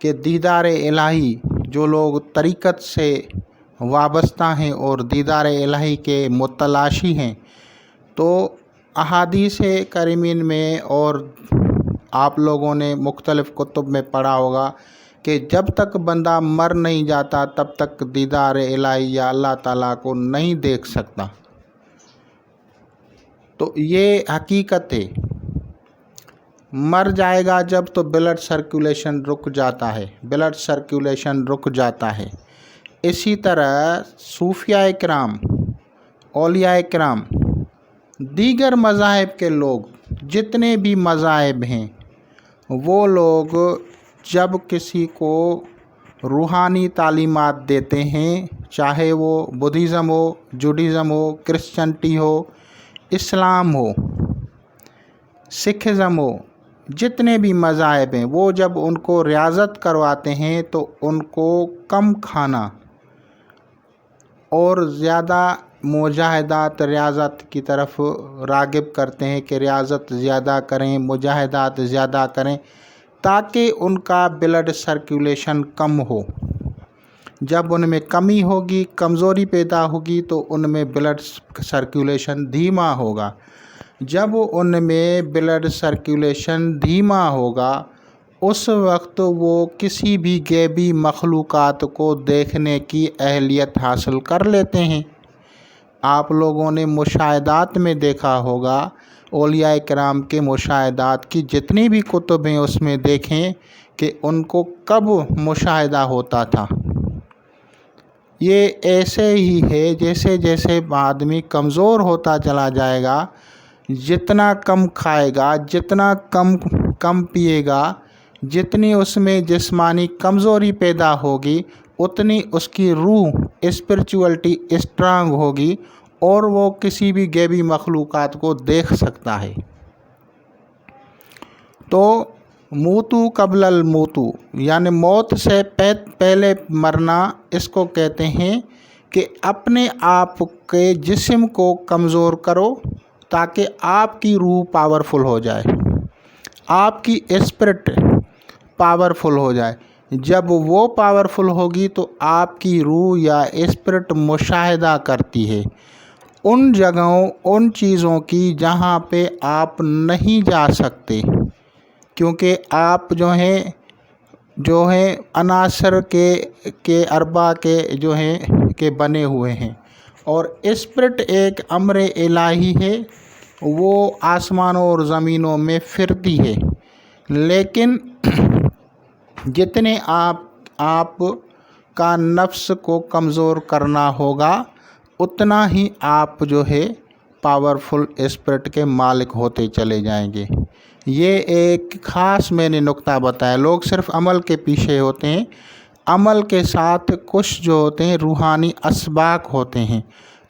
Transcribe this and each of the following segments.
کہ دیدار الہی جو لوگ طریقت سے وابستہ ہیں اور دیدار الہی کے متلاشی ہیں، تو احادیث کریمین میں اور آپ لوگوں نے مختلف کتب میں پڑھا ہوگا کہ جب تک بندہ مر نہیں جاتا تب تک دیدار الہی یا اللہ تعالیٰ کو نہیں دیکھ سکتا۔ تو یہ حقیقت ہے، مر جائے گا جب تو بلڈ سرکولیشن رک جاتا ہے، بلڈ سرکولیشن رک جاتا ہے۔ اسی طرح صوفیاء کرام، اولیاء کرام، دیگر مذاہب کے لوگ، جتنے بھی مذاہب ہیں، وہ لوگ جب کسی کو روحانی تعلیمات دیتے ہیں، چاہے وہ بدھزم ہو، جوڈیزم ہو، کرسچنٹی ہو، اسلام ہو، سکھزم ہو، جتنے بھی مذاہب ہیں، وہ جب ان کو ریاضت کرواتے ہیں تو ان کو کم کھانا اور زیادہ مجاہدات ریاضت کی طرف راغب کرتے ہیں کہ ریاضت زیادہ کریں، مجاہدات زیادہ کریں، تاکہ ان کا بلڈ سرکولیشن کم ہو۔ جب ان میں کمی ہوگی، کمزوری پیدا ہوگی، تو ان میں بلڈ سرکولیشن دھیما ہوگا۔ جب ان میں بلڈ سرکولیشن دھیما ہوگا، اس وقت وہ کسی بھی غیبی مخلوقات کو دیکھنے کی اہلیت حاصل کر لیتے ہیں۔ آپ لوگوں نے مشاہدات میں دیکھا ہوگا، اولیاء کرام کے مشاہدات کی جتنی بھی کتب ہیں اس میں دیکھیں کہ ان کو کب مشاہدہ ہوتا تھا۔ یہ ایسے ہی ہے جیسے جیسے آدمی کمزور ہوتا چلا جائے گا، جتنا کم کھائے گا، جتنا کم پیے گا، جتنی اس میں جسمانی کمزوری پیدا ہوگی، اتنی اس کی روح اسپرچولیٹی اسٹرانگ ہوگی اور وہ کسی بھی غیبی مخلوقات کو دیکھ سکتا ہے۔ تو موتو قبل الموتو، یعنی موت سے پہلے مرنا، اس کو کہتے ہیں کہ اپنے آپ کے جسم کو کمزور کرو تاکہ آپ کی روح پاورفل ہو جائے، آپ کی اسپرٹ پاورفل ہو جائے۔ جب وہ پاورفل ہوگی تو آپ کی روح یا اسپرٹ مشاہدہ کرتی ہے ان جگہوں، ان چیزوں کی جہاں پہ آپ نہیں جا سکتے، کیونکہ آپ جو ہیں عناصر کے اربع کے جو ہیں کہ بنے ہوئے ہیں، اور اسپرٹ ایک امر الہی ہے، وہ آسمانوں اور زمینوں میں پھرتی ہے۔ لیکن جتنے آپ کا نفس کو کمزور کرنا ہوگا، اتنا ہی آپ جو ہے پاورفل اسپرٹ کے مالک ہوتے چلے جائیں گے۔ یہ ایک خاص میں نے نقطہ بتایا۔ لوگ صرف عمل کے پیچھے ہوتے ہیں، عمل کے ساتھ کچھ جو ہوتے ہیں روحانی اسباق ہوتے ہیں۔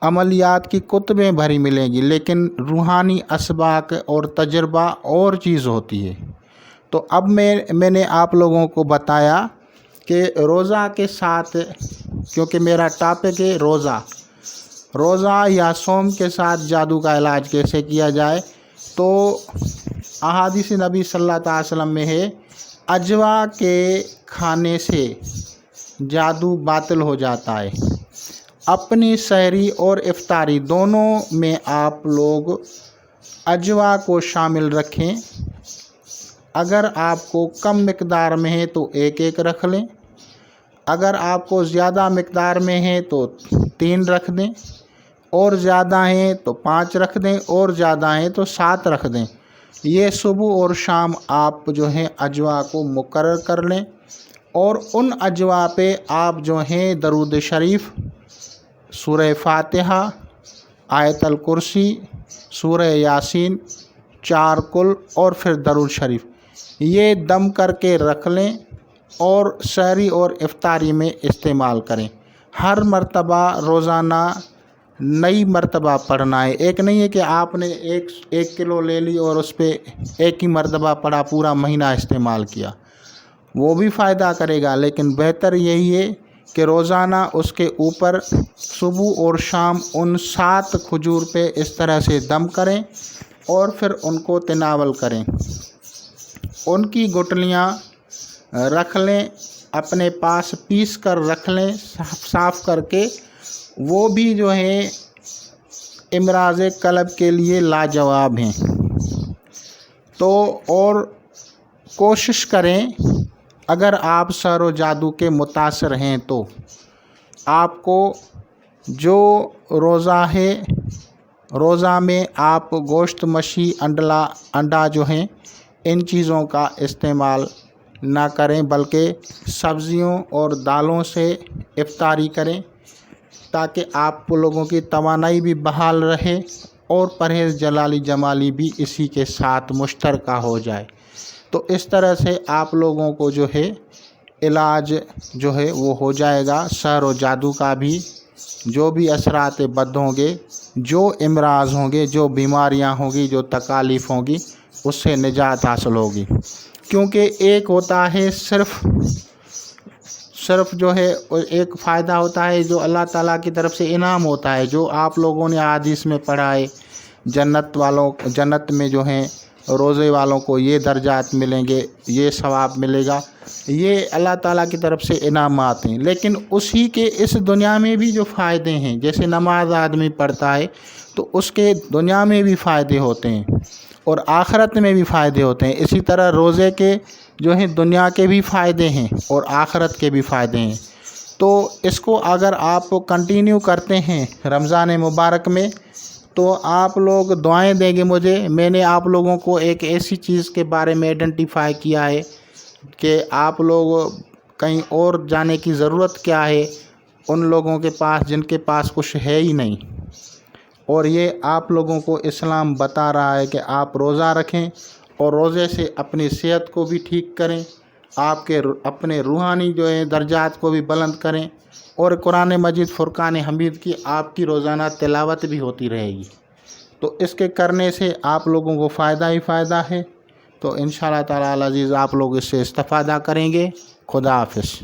عملیات کی کتبیں بھری ملیں گی، لیکن روحانی اسباق اور تجربہ اور چیز ہوتی ہے۔ تو اب میں نے آپ لوگوں کو بتایا کہ روزہ کے ساتھ، کیونکہ میرا ٹاپک ہے روزہ یا صوم کے ساتھ جادو کا علاج کیسے کیا جائے، تو احادیث نبی صلی اللہ علیہ وسلم میں ہے، اجوا کے کھانے سے جادو باطل ہو جاتا ہے۔ اپنی سحری اور افطاری دونوں میں آپ لوگ اجوا کو شامل رکھیں۔ اگر آپ کو کم مقدار میں ہے تو ایک رکھ لیں، اگر آپ کو زیادہ مقدار میں ہے تو 3 رکھ دیں، اور زیادہ ہیں تو 5 رکھ دیں، اور زیادہ ہیں تو 7 رکھ دیں۔ یہ صبح اور شام آپ جو ہیں اجوا کو مقرر کر لیں، اور ان اجوا پہ آپ جو ہیں درود شریف، سورہ فاتحہ، آیت الکرسی، سورہ یاسین، 4 کل اور پھر درود شریف، یہ دم کر کے رکھ لیں اور سحری اور افطاری میں استعمال کریں۔ ہر مرتبہ روزانہ نئی مرتبہ پڑھنا ہے۔ ایک نہیں ہے کہ آپ نے ایک کلو لے لی اور اس پہ ایک ہی مرتبہ پڑھا، پورا مہینہ استعمال کیا، وہ بھی فائدہ کرے گا، لیکن بہتر یہی ہے کہ روزانہ اس کے اوپر صبح اور شام ان 7 کھجور پہ اس طرح سے دم کریں اور پھر ان کو تناول کریں۔ ان کی گٹلیاں رکھ لیں، اپنے پاس پیس کر رکھ لیں صاف کر کے، وہ بھی جو ہے امراض قلب کے لیے لاجواب ہیں۔ تو اور کوشش کریں، اگر آپ سحر و جادو کے متاثر ہیں تو آپ کو جو روزہ ہے، روزہ میں آپ گوشت، مچھی، انڈا جو ہیں ان چیزوں کا استعمال نہ کریں، بلکہ سبزیوں اور دالوں سے افطاری کریں، تاکہ آپ لوگوں کی توانائی بھی بحال رہے اور پرہیز جلالی جمالی بھی اسی کے ساتھ مشترکہ ہو جائے۔ تو اس طرح سے آپ لوگوں کو جو ہے علاج جو ہے وہ ہو جائے گا، سحر و جادو کا بھی جو بھی اثرات بد ہوں گے، جو امراض ہوں گے، جو بیماریاں ہوں گی، جو تکالیف ہوں گی، اس سے نجات حاصل ہوگی۔ کیونکہ ایک ہوتا ہے صرف جو ہے ایک فائدہ ہوتا ہے جو اللہ تعالیٰ کی طرف سے انعام ہوتا ہے، جو آپ لوگوں نے حدیث میں پڑھا ہے، جنت میں جو ہیں روزے والوں کو یہ درجات ملیں گے، یہ ثواب ملے گا، یہ اللہ تعالیٰ کی طرف سے انعامات ہیں۔ لیکن اسی کے اس دنیا میں بھی جو فائدے ہیں، جیسے نماز آدمی پڑھتا ہے تو اس کے دنیا میں بھی فائدے ہوتے ہیں اور آخرت میں بھی فائدے ہوتے ہیں، اسی طرح روزے کے جو ہیں دنیا کے بھی فائدے ہیں اور آخرت کے بھی فائدے ہیں۔ تو اس کو اگر آپ کنٹینیو کرتے ہیں رمضان مبارک میں تو آپ لوگ دعائیں دیں گے مجھے۔ میں نے آپ لوگوں کو ایک ایسی چیز کے بارے میں آئیڈینٹیفائی کیا ہے کہ آپ لوگ کہیں اور جانے کی ضرورت کیا ہے ان لوگوں کے پاس جن کے پاس کچھ ہے ہی نہیں، اور یہ آپ لوگوں کو اسلام بتا رہا ہے کہ آپ روزہ رکھیں اور روزے سے اپنی صحت کو بھی ٹھیک کریں، آپ کے اپنے روحانی جو ہے درجات کو بھی بلند کریں، اور قرآن مجید فرقان حمید کی آپ کی روزانہ تلاوت بھی ہوتی رہے گی۔ تو اس کے کرنے سے آپ لوگوں کو فائدہ ہی فائدہ ہے۔ تو انشاءاللہ تعالی العزیز آپ لوگ اس سے استفادہ کریں گے۔ خدا حافظ۔